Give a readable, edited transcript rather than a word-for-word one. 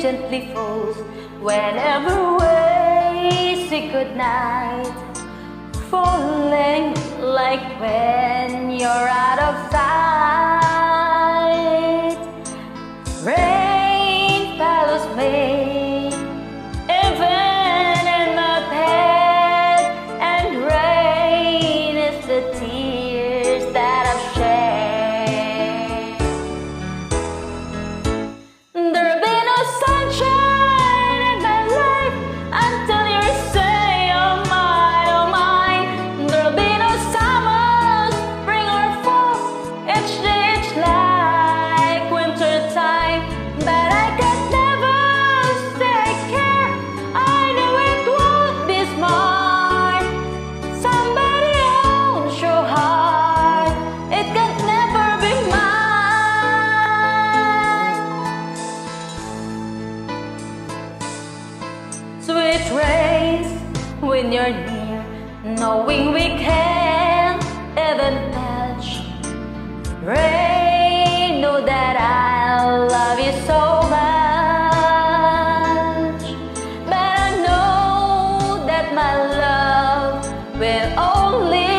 gently falls whenever we say goodnight. Falling like when you're out of sight. Rain follows me, even in my bed, and rain is the tears that I've shed. There'll be no sunshine in my life until you say oh mine, oh mine. There'll be no summer, spring or fall, each day it's like winter time. But I could never take care, I know it won't be smart. Somebody owns your heart, it can never be mine. Sweet rays when you're near, knowing we can't even touch. Rain, know that I love you so much, but I know that my love will only